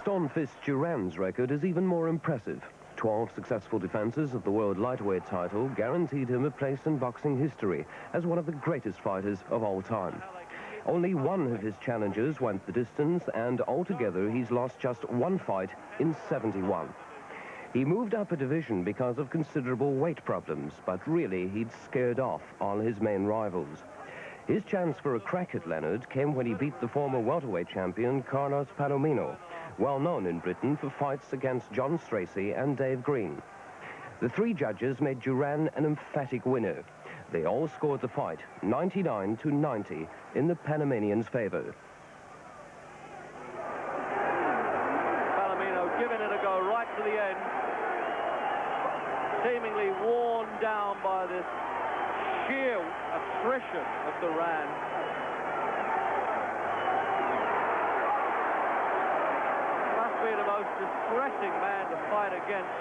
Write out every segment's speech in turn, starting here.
Stone-Fist Duran's record is even more impressive. 12 successful defenses of the world lightweight title guaranteed him a place in boxing history as one of the greatest fighters of all time. Only one of his challengers went the distance, and altogether he's lost just one fight in 71. He moved up a division because of considerable weight problems, but really he'd scared off all his main rivals. His chance for a crack at Leonard came when he beat the former welterweight champion Carlos Palomino, well known in Britain for fights against John Stracey and Dave Green. The three judges made Duran an emphatic winner. They all scored the fight 99-90 in the Panamanian's favor. Palomino giving it a go right to the end, seemingly worn down by this sheer attrition of Duran. Must be the most distressing man to fight against.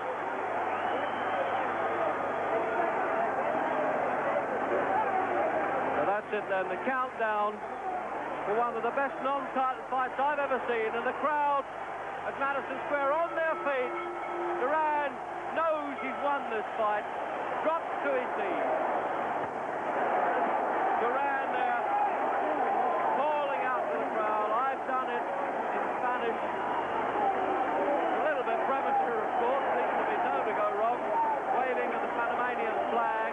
So that's it then, the countdown for one of the best non-title fights I've ever seen, and the crowd at Madison Square on their feet. Duran knows he's won this fight, drops to his knees. Duran there, calling out to the crowd, "I've done it," in Spanish. A little bit premature, of course, things have been known to go wrong. Waving of the Panamanian flag.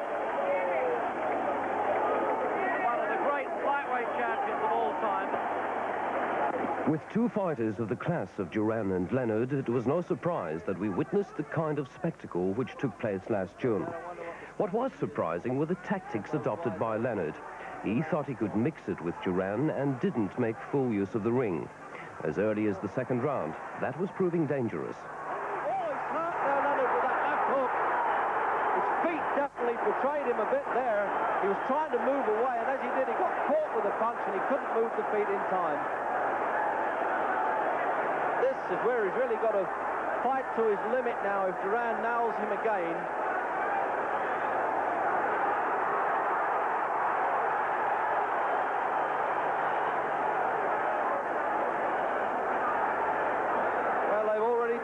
One of the great lightweight champions of all time. With two fighters of the class of Duran and Leonard, it was no surprise that we witnessed the kind of spectacle which took place last June. What was surprising were the tactics adopted by Leonard. He thought he could mix it with Duran and didn't make full use of the ring. As early as the second round, that was proving dangerous. Oh, he's hurt there, Leonard, with that left hook. His feet definitely betrayed him a bit there. He was trying to move away, and as he did, he got caught with a punch, and he couldn't move the feet in time. This is where he's really got to fight to his limit now if Duran nails him again.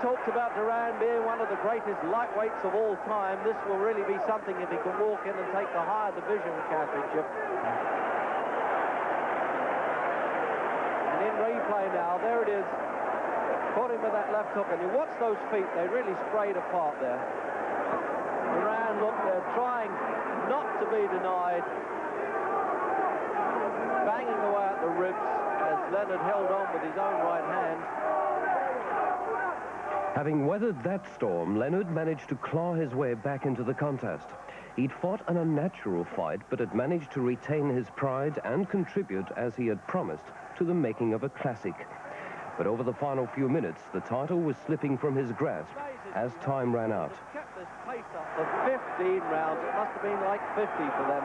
Talked about Duran being one of the greatest lightweights of all time. This will really be something if he can walk in and take the higher division championship. And in replay now, there it is. Caught him with that left hook, and you watch those feet, they really sprayed apart there. Duran, look, they're trying not to be denied. Banging away at the ribs as Leonard held on with his own right hand. Having weathered that storm, Leonard managed to claw his way back into the contest. He'd fought an unnatural fight, but had managed to retain his pride and contribute, as he had promised, to the making of a classic. But over the final few minutes, the title was slipping from his grasp as time ran out. Kept this pace up for 15 rounds. It must have been like 50 for them.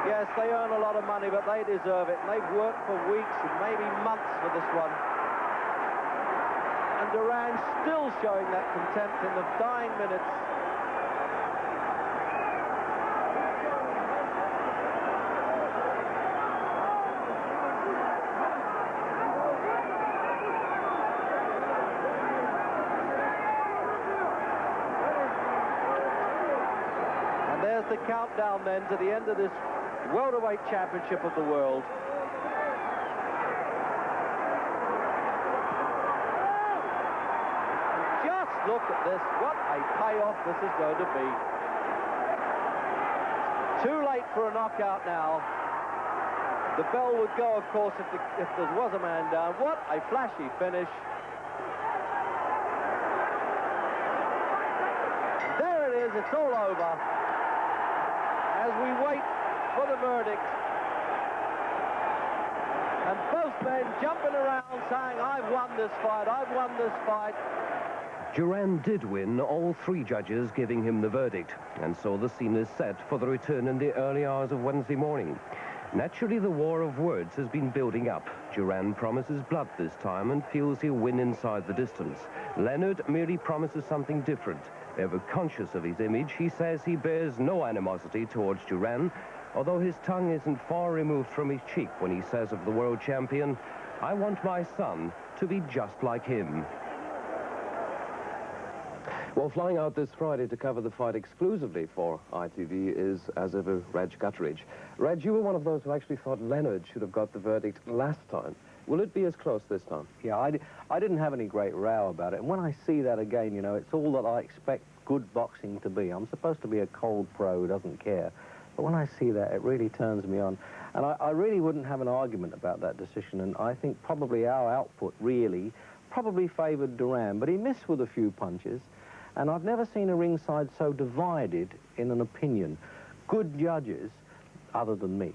Yes, they earn a lot of money, but they deserve it. And they've worked for weeks and maybe months for this one. And Duran still showing that contempt in the dying minutes. And there's the countdown then to the end of this welterweight championship of the world. Just look at this. What a payoff this is going to be. Too late for a knockout now. The bell would go, of course, if there was a man down. What a flashy finish. There it is. It's all over. As we wait for the verdict. And both men jumping around saying, "I've won this fight, I've won this fight." Duran did win, all three judges giving him the verdict. And so the scene is set for the return in the early hours of Wednesday morning. Naturally, the war of words has been building up. Duran promises blood this time and feels he'll win inside the distance. Leonard merely promises something different. Ever conscious of his image, he says he bears no animosity towards Duran, although his tongue isn't far removed from his cheek when he says of the world champion, I want my son to be just like him. Well, flying out this Friday to cover the fight exclusively for ITV is, as ever, Reg Gutteridge. Reg, you were one of those who actually thought Leonard should have got the verdict last time. Will it be as close this time? Yeah, I didn't have any great row about it. And when I see that again, you know, it's all that I expect good boxing to be. I'm supposed to be a cold pro who doesn't care. But when I see that, it really turns me on. And I really wouldn't have an argument about that decision. And I think probably our output really probably favoured Duran. But he missed with a few punches. And I've never seen a ringside so divided in an opinion. Good judges, other than me,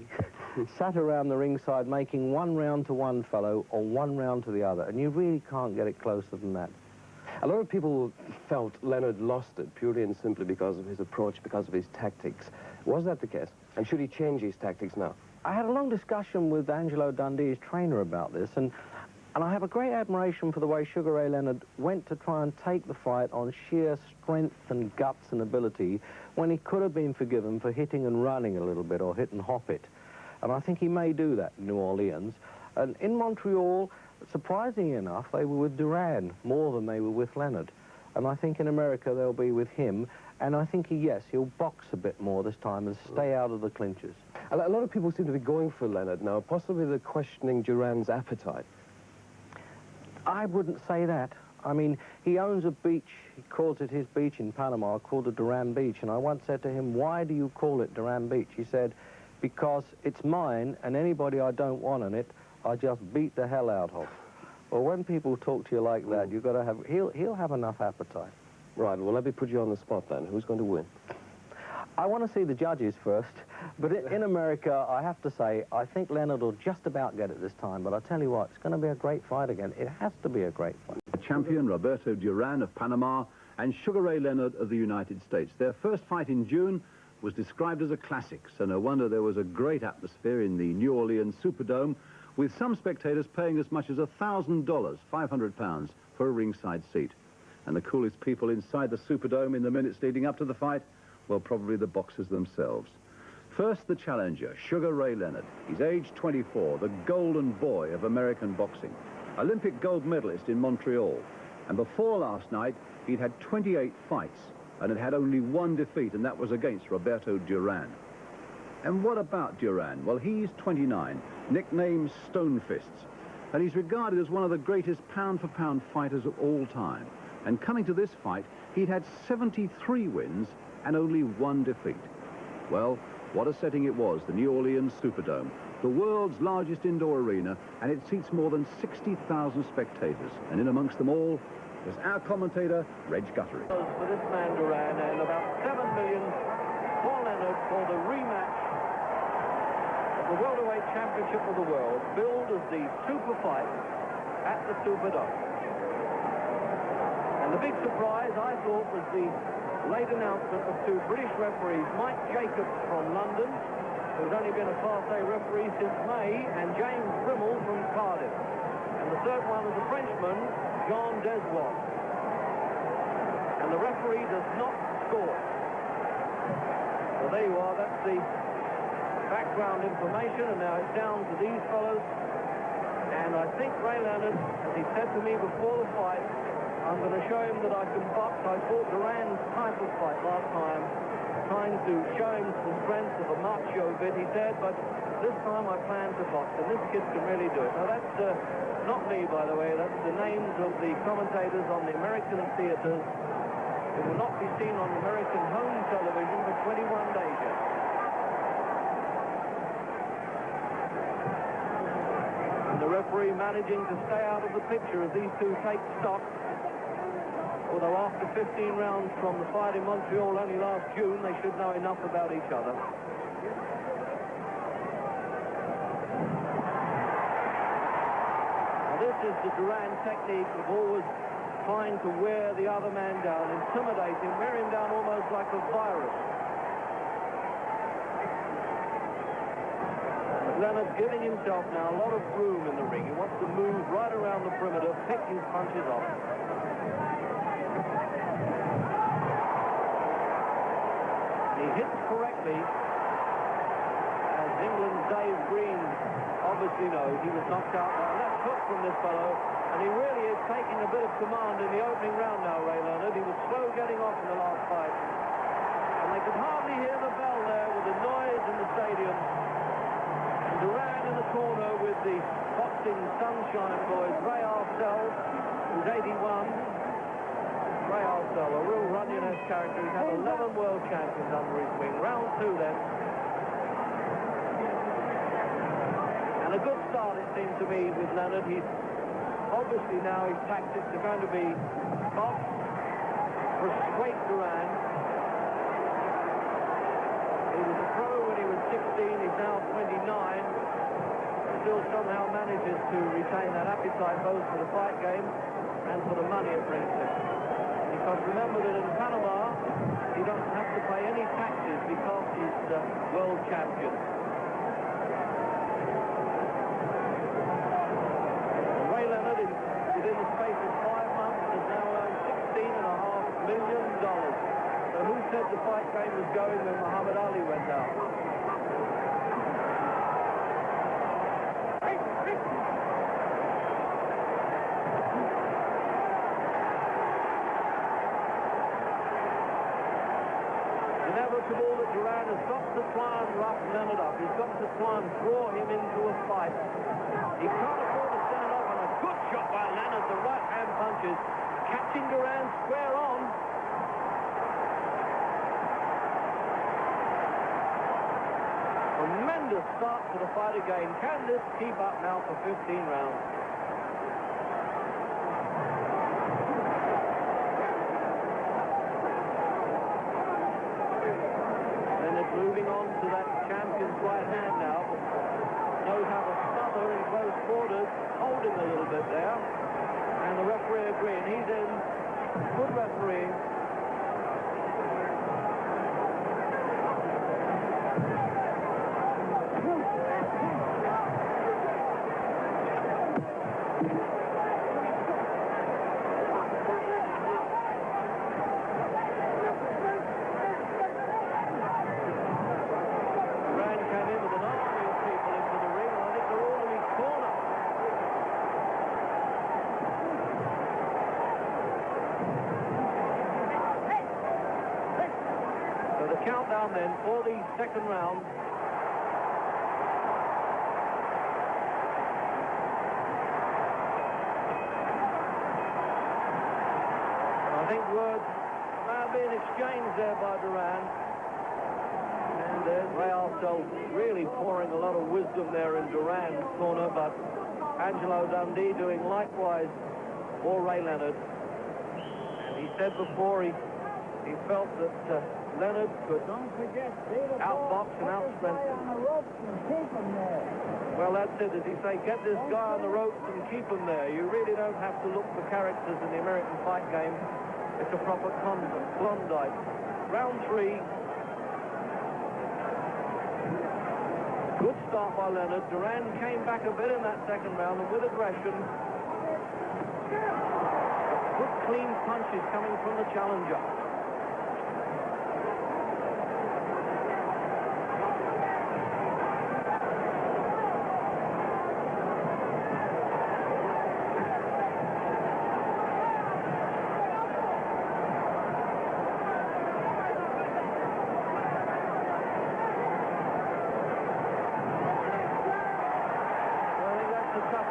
sat around the ringside making one round to one fellow or one round to the other. And you really can't get it closer than that. A lot of people felt Leonard lost it purely and simply because of his approach, because of his tactics. Was that the case? And should he change his tactics now? I had a long discussion with Angelo Dundee's trainer about this, and I have a great admiration for the way Sugar Ray Leonard went to try and take the fight on sheer strength and guts and ability when he could have been forgiven for hitting and running a little bit or hit and hop it. And I think he may do that in New Orleans. And in Montreal, surprisingly enough, they were with Duran more than they were with Leonard. And I think in America they'll be with him. And I think, yes, he'll box a bit more this time and stay out of the clinches. A lot of people seem to be going for Leonard now. Possibly they're questioning Duran's appetite. I wouldn't say that. I mean, he owns a beach. He calls it his beach in Panama, called the Duran Beach. And I once said to him, why do you call it Duran Beach? He said, because it's mine, and anybody I don't want on it, I just beat the hell out of. Well, when people talk to you like that, you've got to have... He'll have enough appetite. Right, well, let me put you on the spot then. Who's going to win? I want to see the judges first, but in America, I have to say, I think Leonard will just about get it this time, but I tell you what, it's going to be a great fight again. It has to be a great fight. Champion Roberto Duran of Panama and Sugar Ray Leonard of the United States. Their first fight in June was described as a classic, so no wonder there was a great atmosphere in the New Orleans Superdome, with some spectators paying as much as $1,000, £500, for a ringside seat. And the coolest people inside the Superdome in the minutes leading up to the fight, well, probably the boxers themselves. First, the challenger, Sugar Ray Leonard. He's age 24, the golden boy of American boxing. Olympic gold medalist in Montreal. And before last night, he'd had 28 fights and had had only one defeat, and that was against Roberto Duran. And what about Duran? Well, he's 29, nicknamed Stone Fists, and he's regarded as one of the greatest pound-for-pound fighters of all time. And coming to this fight, he'd had 73 wins and only one defeat. Well, what a setting it was, the New Orleans Superdome, the world's largest indoor arena, and it seats more than 60,000 spectators. And in amongst them all was our commentator, Reg Gutteridge. For this man Duran, and about 7 million for Leonard for the rematch of the welterweight championship of the world, billed as the super fight at the Superdome. And the big surprise, I thought, was the late announcement of two British referees, Mike Jacobs from London, who's only been a Class A referee since May, and James Brimmel from Cardiff. And the third one was a Frenchman, Jean Desbois. And the referee does not score. So there you are, that's the background information, and now it's down to these fellows. And I think Ray Leonard, as he said to me before the fight, I'm going to show him that I can box. I fought Duran's type of fight last time, trying to show him the strength of a macho bit, he said, but this time I plan to box, and this kid can really do it. Now, that's not me, by the way. That's the names of the commentators on the American theaters. It will not be seen on American home television for 21 days yet. And the referee managing to stay out of the picture as these two take stock. Although after 15 rounds from the fight in Montreal only last June, they should know enough about each other. Now this is the Duran technique of always trying to wear the other man down, intimidate him, wear him down almost like a virus. But Leonard's giving himself now a lot of room in the ring. He wants to move right around the perimeter, pick his punches off. He hits correctly as England's Dave Green obviously knows. He was knocked out by a left hook from this fellow, and he really is taking a bit of command in the opening round now, Ray Leonard. He was slow getting off in the last fight, and they could hardly hear the bell there with the noise in the stadium. And Duran in the corner with the boxing sunshine boys, Ray Arcel, who's 81. Ray Arcel, a real Runyon-esque character. He's had 11 world champions under his wing. Round 2 then. And a good start, it seems to me, with Leonard. He's obviously now his tactics are going to be box, frustrate Duran. He was a pro when he was 16, he's now 29. Still somehow manages to retain that appetite both for the fight game and for the money it brings him. Because remember that in Panama, he doesn't have to pay any taxes because he's world champion. And Ray Leonard, within the space of 5 months, has now earned $16.5 million. So who said the fight game was going when Muhammad Ali went out? Inevitable that Duran has got to try and rough Leonard up. He's got to try and draw him into a fight. He can't afford to stand off, and a good shot by Leonard. The right-hand punches, catching Duran square on. Tremendous start to the fight again. Can this keep up now for 15 rounds? Moving on to that champion's right hand now. Knows how to smother in close quarters, holding a little bit there. And the referee agreeing. He's in. Good refereeing. Countdown then for the second round. I think words may have been exchanged there by Duran. And there's Ray Arcel really pouring a lot of wisdom there in Duran's corner, but Angelo Dundee doing likewise for Ray Leonard. And he said before he felt that Leonard could outbox and outstrengthen. Well, that's it. As he say, get this guy on the ropes and keep him there. You really don't have to look for characters in the American fight game. It's a proper Klondike. Round 3. Good start by Leonard. Duran came back a bit in that second round, and with aggression. Good clean punches coming from the challenger.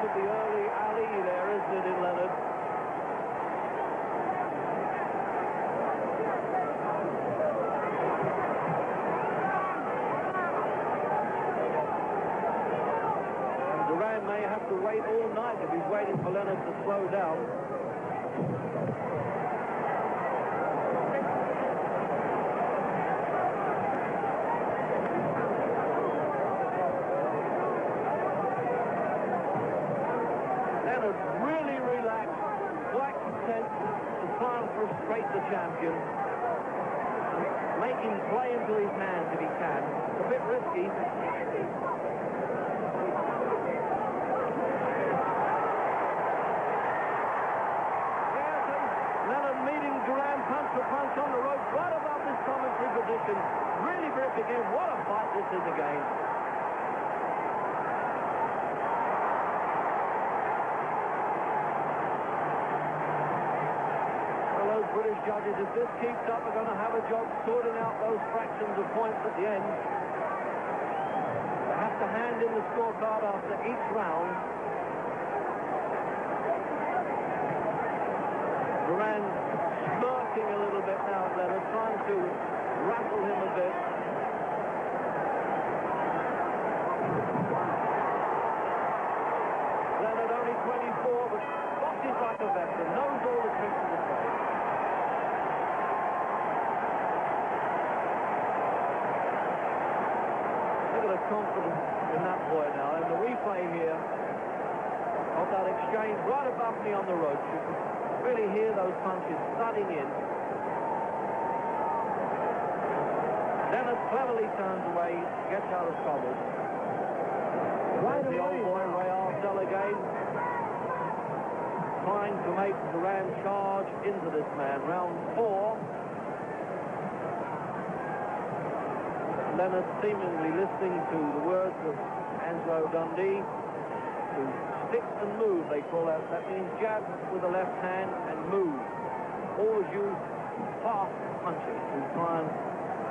The early alley there, isn't it, in Leonard? And Duran may have to wait all night if he's waiting for Leonard to slow down. Frustrate the champion, make him play into his hands if he can. It's a bit risky. Leonard meeting Duran punch for punch on the rope right above this commentary position. Really terrific again. What a fight this is again. Irish judges, if this keeps up, are going to have a job sorting out those fractions of points at the end. They have to hand in the scorecard after each round. Duran smirking a little bit now at Leonard, trying to rattle him a bit. Leonard only 24, but boxes like a veteran, knows all the tricks of the trade. Look at the confidence in that boy now. And the replay here of that exchange right above me on the ropes. You can really hear those punches thudding in. Leonard cleverly turns away, gets out of trouble. Right the old boy, Ray Arcel again, trying to make Duran charge into this man. Round 4. Leonard seemingly listening to the words of Angelo Dundee. To stick and move, they call that. That means jab with the left hand and move. Always use fast punches to try and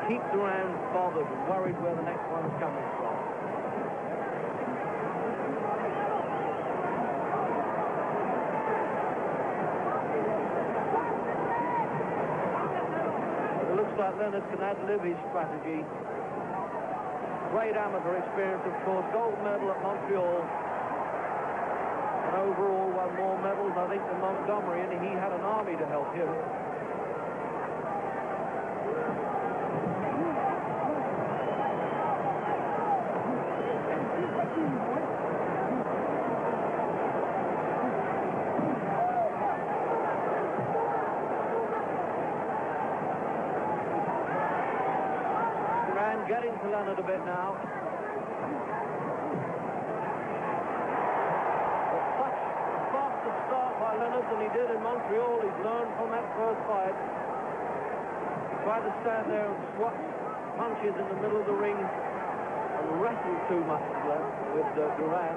keep Duran bothered and worried where the next one's coming from. It looks like Leonard can ad-lib his strategy. Great amateur experience, of course. Gold medal at Montreal. And overall won more medals, I think, than Montgomery, and he had an army to help him. Getting to Leonard a bit now. But such a faster start by Leonard than he did in Montreal. He's learned from that first fight. He tried to stand there and swat punches in the middle of the ring and wrestle too much with Duran.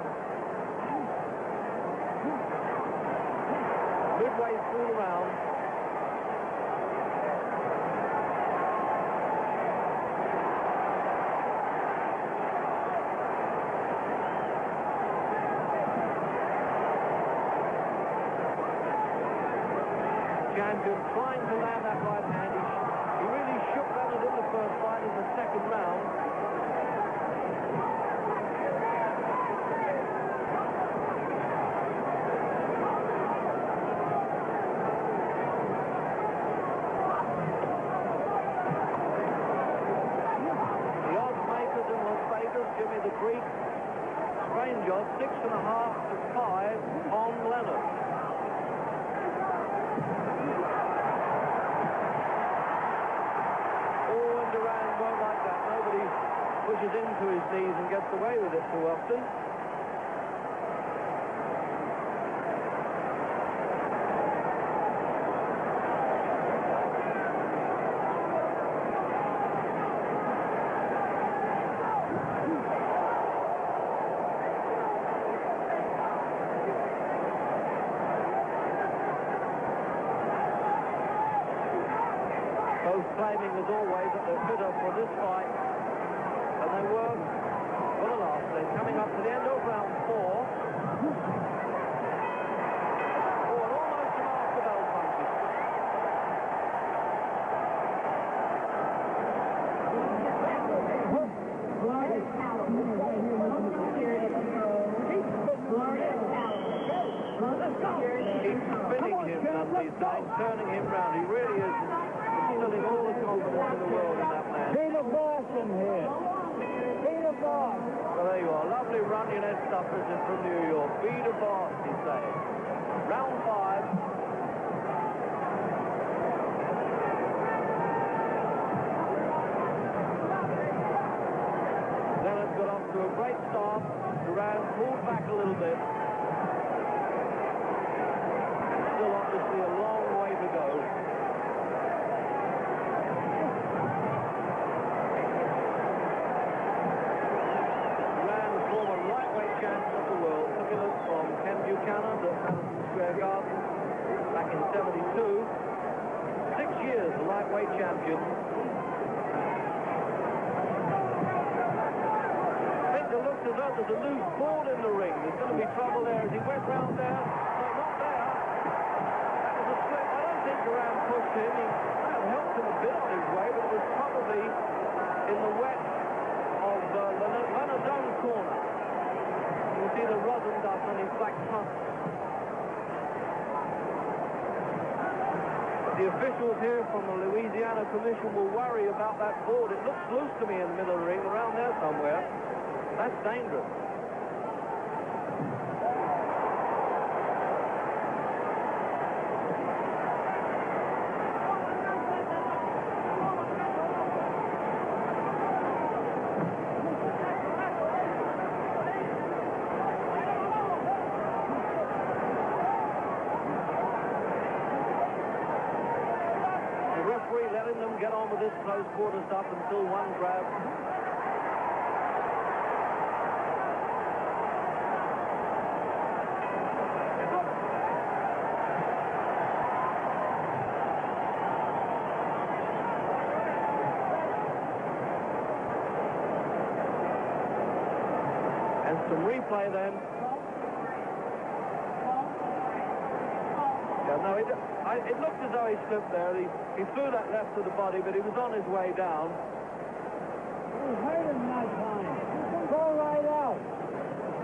Midway through the round, champion trying to land that right hand. He really shook Leonard in the first fight. In the second round, the odds makers in Las Vegas, Jimmy the Greek, strange odds, 6.5 to 5 on Leonard. Pushes into his knees and gets away with it too often. Both claiming, as always, that they're fitter for this fight. And they were for the last. They're coming up to the end of round 4. Oh, and almost some after-bell punches. He's spinning him, Dundee saying, turning him round. He really is instilling all the confidence in the world in that man. Peter Boston here. Peter Boss. Well, there you are. Lovely Runyon-esque stuff from New York. Peter Boss, he's saying. Round 5. Leonard got off to a great start. Duran pulled back a little bit. Still obviously a long way to go. Buchanan at Madison Square Garden back in '72. 6 years, the lightweight champion. I think it looks as though there's a loose ball in the ring. There's going to be trouble there as he went round there. No, not there. That was a slip. I don't think Duran pushed him. He helped him a bit on his way, but it was probably in the wet of the Leonard's own corner. You see the rosin dust on his black trunks. The officials here from the Louisiana Commission will worry about that board. It looks loose to me in the middle of the ring, around there somewhere. That's dangerous. Letting them get on with this close quarter stuff until one grab. And some replay then. No, it looked as though he slipped there. He threw that left to the body, but he was on his way down. You hurt him that time. Go right out.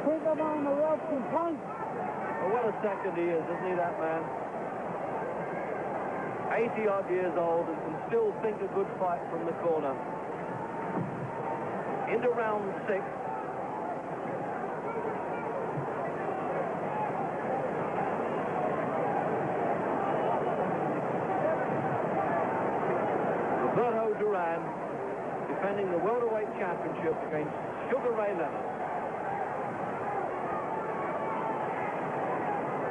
Pick him on the ropes and punch. Well, what a second he is, isn't he, that man? 80-odd years old and can still think a good fight from the corner. Into round 6. Roberto Duran defending the welterweight championship against Sugar Ray Leonard.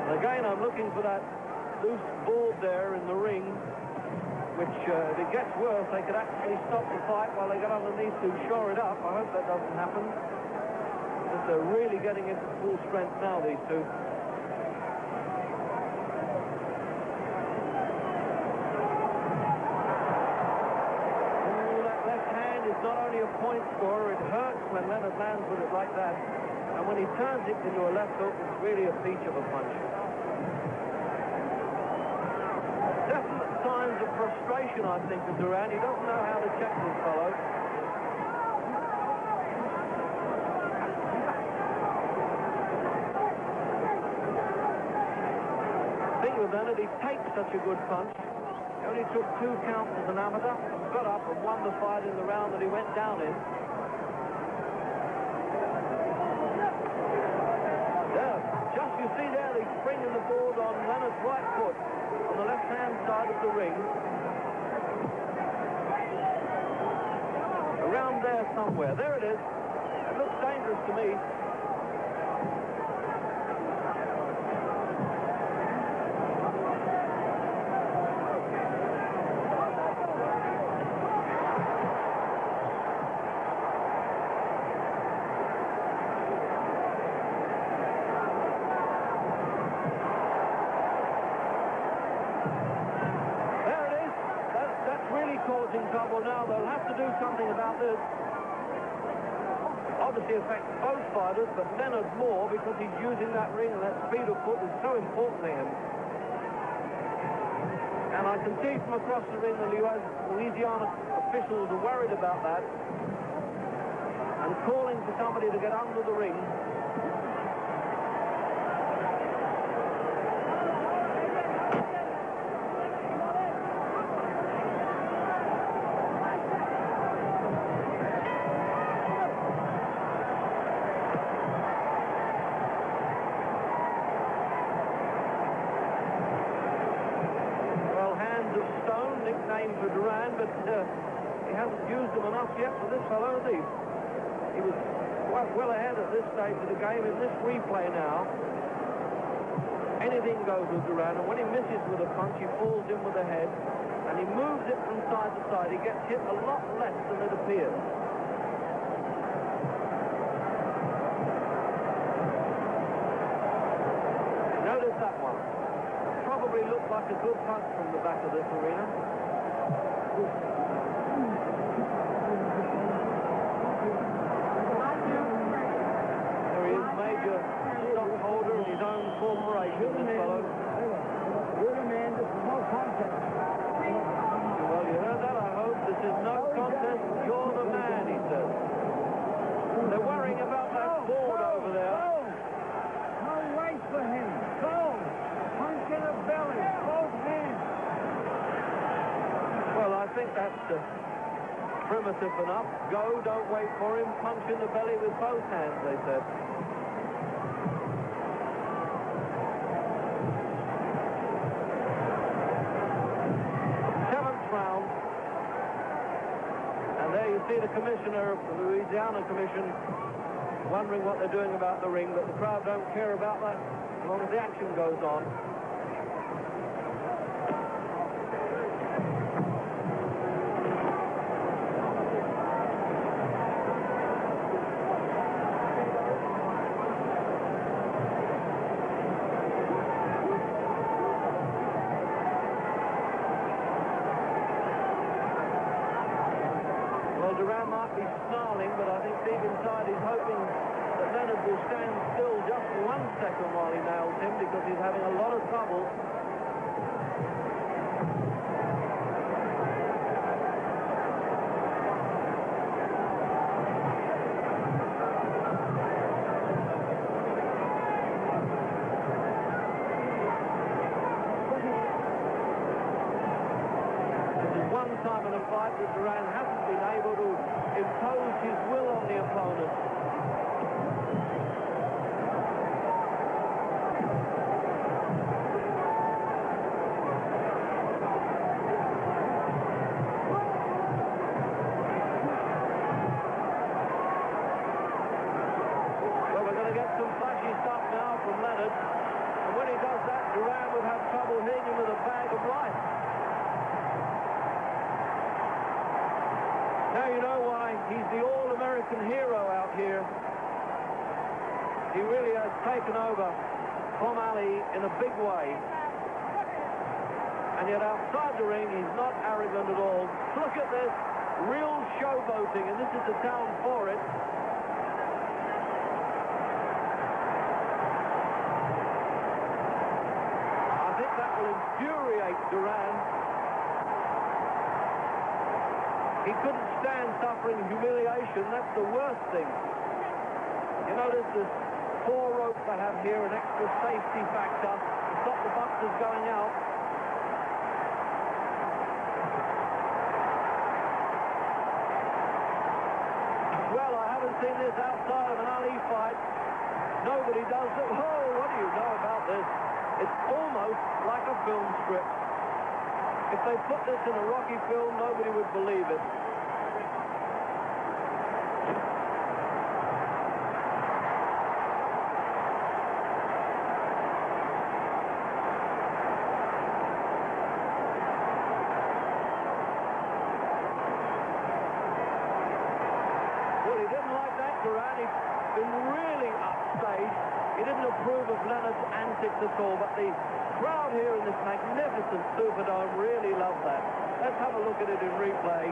And again, I'm looking for that loose board there in the ring, which, if it gets worse, they could actually stop the fight while they get underneath to shore it up. I hope that doesn't happen, because they're really getting into full strength now, these two. Not only a point scorer, it hurts when Leonard lands with it like that. And when he turns it into a left hook, it's really a peach of a punch. Definite signs of frustration, I think, with Duran. He doesn't know how to check this fellow. The thing with Leonard, he takes such a good punch. He only took 2 counts as an amateur, got up and won the fight in the round that he went down in. There, just you see there, he's springing the board on Leonard's right foot on the left-hand side of the ring. Around there somewhere. There it is. It looks dangerous to me. Causing trouble now. They'll have to do something about this. Obviously affects both fighters, but Leonard more because he's using that ring, and that speed of foot is so important to him. And I can see from across the ring the Louisiana officials are worried about that and calling for somebody to get under the ring. Nickname for Duran, but he hasn't used them enough yet for this fellow, has he? He was quite well ahead at this stage of the game. In this replay now, anything goes with Duran, and when he misses with a punch, he falls in with the head, and he moves it from side to side. He gets hit a lot less than it appears. Notice that one. probably looked like a good punch from the back of this arena. There he is, major stockholder in his own corporation, this fellow. You're the man, this is no contest. Well, you heard that, I hope. This is no contest. You're the man, he says. They're worrying about that board over there. Go! No, wait for him. Go! Punch in the belly, both hands. Well, I think that's primitive enough. Go, don't wait for him. Punch in the belly with both hands, they said. See the commissioner of the Louisiana Commission wondering what they're doing about the ring, but the crowd don't care about that as long as the action goes on. Duran might be snarling, but I think deep inside he's hoping that Leonard will stand still just for 1 second while he nails him, because he's having a lot of trouble. This is one time in a fight that Duran hasn't been able to impose his will on the opponent. Well, we're going to get some flashy stuff now from Leonard, and when he does that, Duran would have trouble hitting him with a bag of rice. Now you know why he's the all-American hero out here. He really has taken over from Ali in a big way. And yet outside the ring, he's not arrogant at all. Look at this, real showboating, and this is the town for it. I think that will infuriate Duran. He couldn't stand suffering humiliation. That's the worst thing. You notice there's 4 ropes they have here, an extra safety factor to stop the boxers going out. Well, I haven't seen this outside of an Ali fight. Nobody does it. Oh, what do you know about this? It's almost like a film script. If they put this in a Rocky film, nobody would believe it. Well, he didn't like that, Duran. He's been really upstaged. He didn't approve of Leonard's antics at all, but the crowd here in this magnificent Superdome really love that. Let's have a look at it in replay.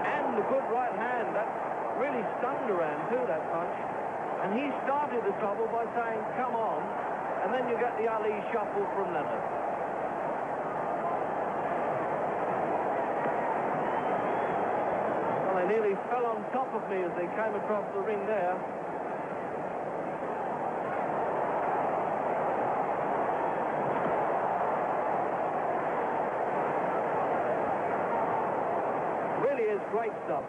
And the good right hand, that really stung Duran too, that punch. And he started the trouble by saying, come on, and then you get the Ali shuffle from Leonard. Well, they nearly fell on top of me as they came across the ring there. Great stuff.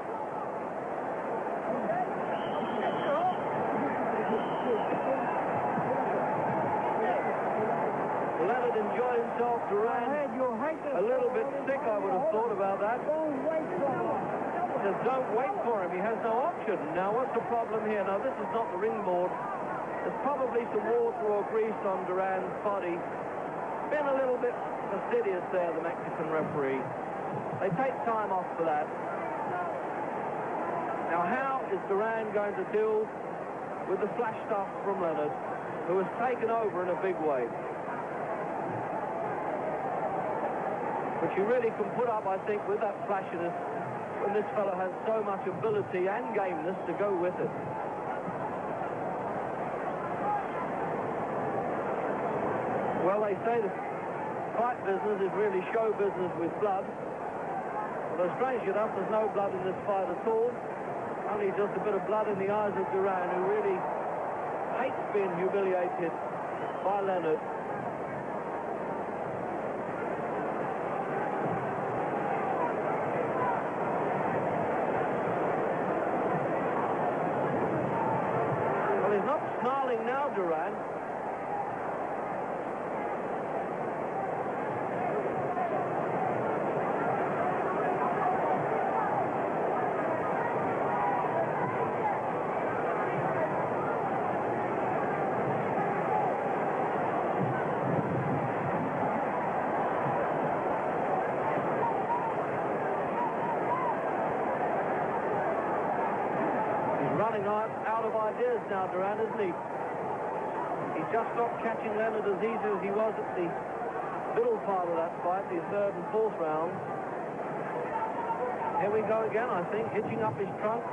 Leonard enjoyed himself. Duran a little bit sick, I would have thought about that. Don't wait for him. Just don't wait for him. He has no option. Now, what's the problem here? Now, this is not the ring board. There's probably some water or grease on Duran's body. Been a little bit fastidious there, the Mexican referee. They take time off for that. Now, how is Duran going to deal with the flash stuff from Leonard, who has taken over in a big way. Which you really can put up, I think, with that flashiness when this fellow has so much ability and gameness to go with it. Well, they say the fight business is really show business with blood. Although, strangely enough, there's no blood in this fight at all. Only just a bit of blood in the eyes of Duran, who really hates being humiliated by Leonard. Well, he's not snarling now, Duran. Out of ideas now, Duran, isn't he? He's just not catching Leonard as easy as he was at the middle part of that fight, the third and fourth rounds. Here we go again, I think, hitching up his trunk.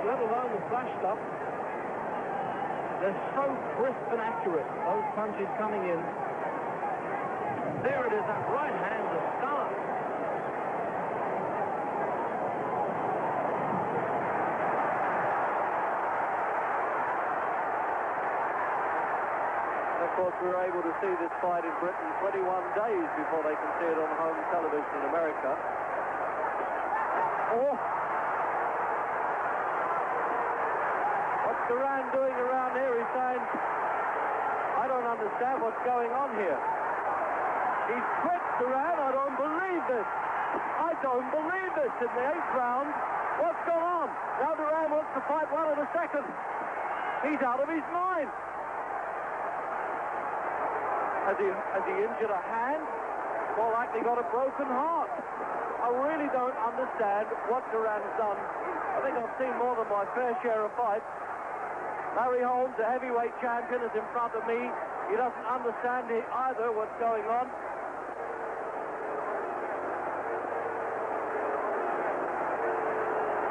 Let alone the flash stuff. They're so crisp and accurate, those punches coming in. There it is, that right hand, the star. Of course, we were able to see this fight in Britain 21 days before they can see it on home television in America. Oh! Duran doing around here, he's saying, I don't understand what's going on here. He's quit, Duran, I don't believe this. I don't believe this in the 8th round. What's going on? Now Duran wants to fight one in a second. He's out of his mind. Has he injured a hand? More likely got a broken heart. I really don't understand what Duran's done. I think I've seen more than my fair share of fights. Larry Holmes, the heavyweight champion, is in front of me. He doesn't understand either what's going on.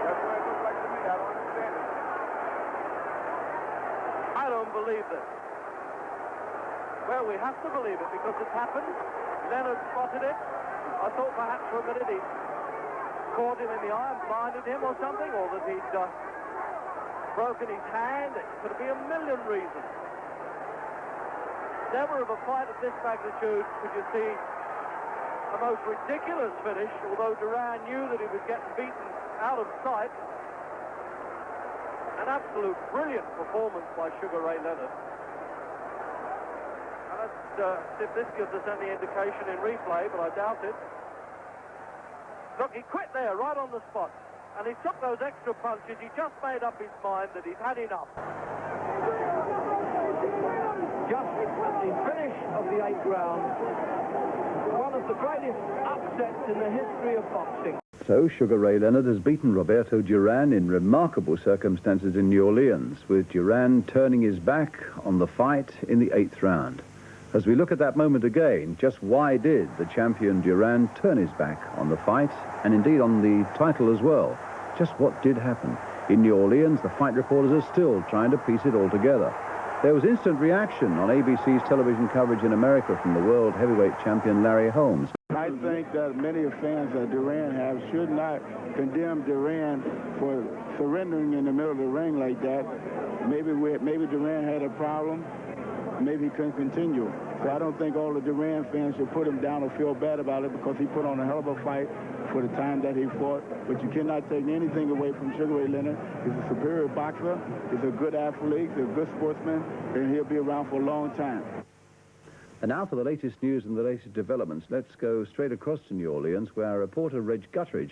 That's what it looks like to me. I don't understand it. I don't believe this. Well, we have to believe it because it's happened. Leonard spotted it. I thought perhaps for a minute he caught him in the eye and blinded him or something, or that he'd broken his hand. It could be a million reasons. Never of a fight of this magnitude could you see a most ridiculous finish, although Duran knew that he was getting beaten out of sight. An absolute brilliant performance by Sugar Ray Leonard. And let's see if this gives us any indication in replay, but I doubt it. Look, he quit there, right on the spot. And he took those extra punches. He just made up his mind that he'd had enough. Just at the finish of the 8th round, one of the greatest upsets in the history of boxing. So Sugar Ray Leonard has beaten Roberto Duran in remarkable circumstances in New Orleans, with Duran turning his back on the fight in the 8th round. As we look at that moment again, just why did the champion Duran turn his back on the fight, and indeed on the title as well? Just what did happen? In New Orleans, the fight reporters are still trying to piece it all together. There was instant reaction on ABC's television coverage in America from the world heavyweight champion Larry Holmes. I think that many fans that Duran have should not condemn Duran for surrendering in the middle of the ring like that. Maybe Duran had a problem. Maybe he couldn't continue. So I don't think all the Duran fans should put him down or feel bad about it, because he put on a hell of a fight for the time that he fought. But you cannot take anything away from Sugar Ray Leonard. He's a superior boxer. He's a good athlete. He's a good sportsman. And he'll be around for a long time. And now for the latest news and the latest developments. Let's go straight across to New Orleans, where our reporter Reg Gutteridge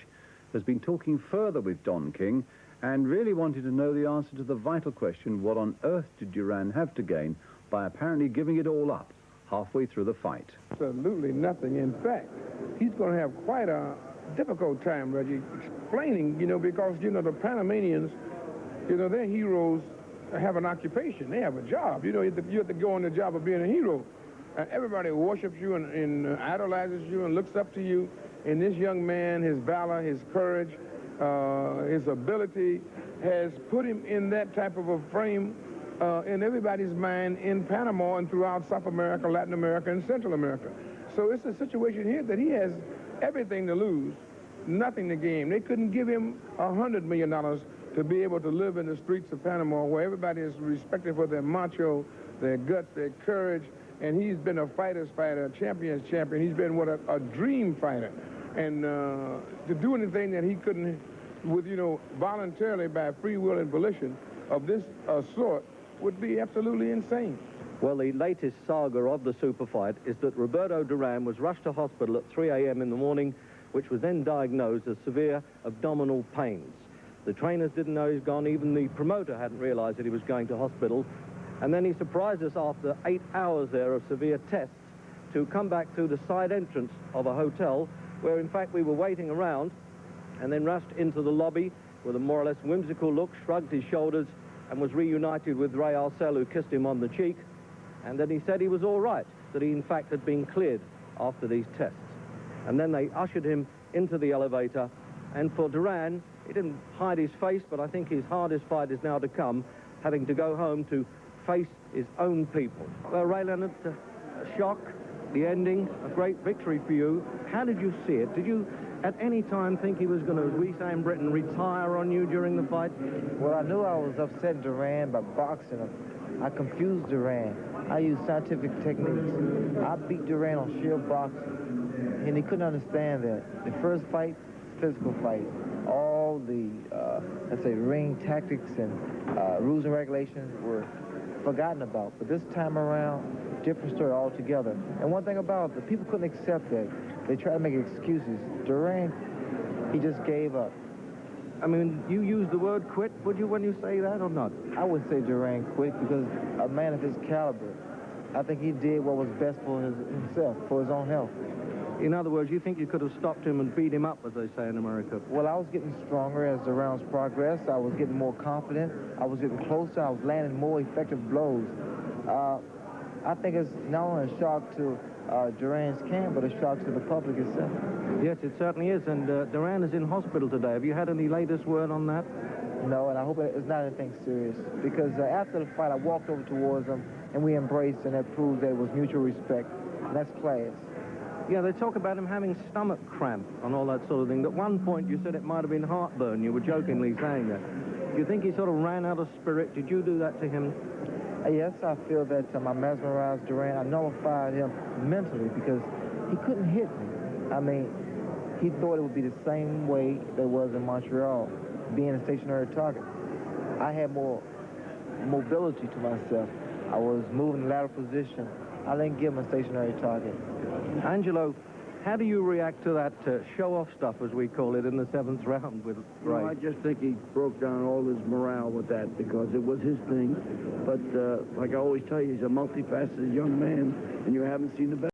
has been talking further with Don King and really wanted to know the answer to the vital question, what on earth did Duran have to gain by apparently giving it all up halfway through the fight? Absolutely nothing. In fact, he's going to have quite a difficult time, Reggie, explaining, because, the Panamanians, their heroes have an occupation. They have a job. You have to go on the job of being a hero. Everybody worships you and idolizes you and looks up to you. And this young man, his valor, his courage, his ability has put him in that type of a frame in everybody's mind in Panama and throughout South America, Latin America, and Central America. So it's a situation here that he has everything to lose, nothing to gain. They couldn't give him $100 million to be able to live in the streets of Panama, where everybody is respected for their macho, their guts, their courage. And he's been a fighter's fighter, a champion's champion. He's been a dream fighter. And to do anything that he couldn't, voluntarily by free will and volition of this sort would be absolutely insane. Well, the latest saga of the super fight is that Roberto Duran was rushed to hospital at 3 a.m. in the morning, which was then diagnosed as severe abdominal pains. The trainers didn't know he's gone. Even the promoter hadn't realized that he was going to hospital. And then he surprised us after 8 hours there of severe tests to come back through the side entrance of a hotel where, in fact, we were waiting around, and then rushed into the lobby with a more or less whimsical look, shrugged his shoulders, and was reunited with Ray Arcel, who kissed him on the cheek. And then he said he was all right, that he, in fact, had been cleared after these tests. And then they ushered him into the elevator. And for Duran, he didn't hide his face, but I think his hardest fight is now to come, having to go home to face his own people. Well, Ray Leonard, a shock, the ending, a great victory for you. How did you see it? Did you at any time think he was going to, as we say in Britain, retire on you during the fight? Well, I knew I was upsetting Duran by boxing him. I confused Duran. I used scientific techniques. I beat Duran on sheer boxing, and he couldn't understand that. The first fight, physical fight. All the, let's say, ring tactics and rules and regulations were forgotten about. But this time around, different story altogether. And one thing about it, the people couldn't accept that. They tried to make excuses. Duran, he just gave up. I mean, you use the word quit, would you, when you say that or not? I wouldn't say Duran quit, because a man of his caliber, I think he did what was best for himself, for his own health. In other words, you think you could have stopped him and beat him up, as they say in America? Well, I was getting stronger as the rounds progressed. I was getting more confident. I was getting closer. I was landing more effective blows. I think it's not only a shock to Duran's camp, but a shock to the public itself. Yes, it certainly is. And Duran is in hospital today. Have you had any latest word on that? No, and I hope it's not anything serious. Because after the fight, I walked over towards him, and we embraced, and that proves that it was mutual respect. And that's class. Yeah, they talk about him having stomach cramp and all that sort of thing. At one point, you said it might have been heartburn. You were jokingly saying that. Do you think he sort of ran out of spirit? Did you do that to him? Yes, I feel that I mesmerized Duran. I nullified him mentally because he couldn't hit me. I mean, he thought it would be the same way that it was in Montreal, being a stationary target. I had more mobility to myself. I was moving in lateral position. I didn't give him a stationary target. Angelo, how do you react to that show-off stuff, as we call it, in the 7th round with Ray? Well, I just think he broke down all his morale with that because it was his thing. But like I always tell you, he's a multifaceted young man, and you haven't seen the best.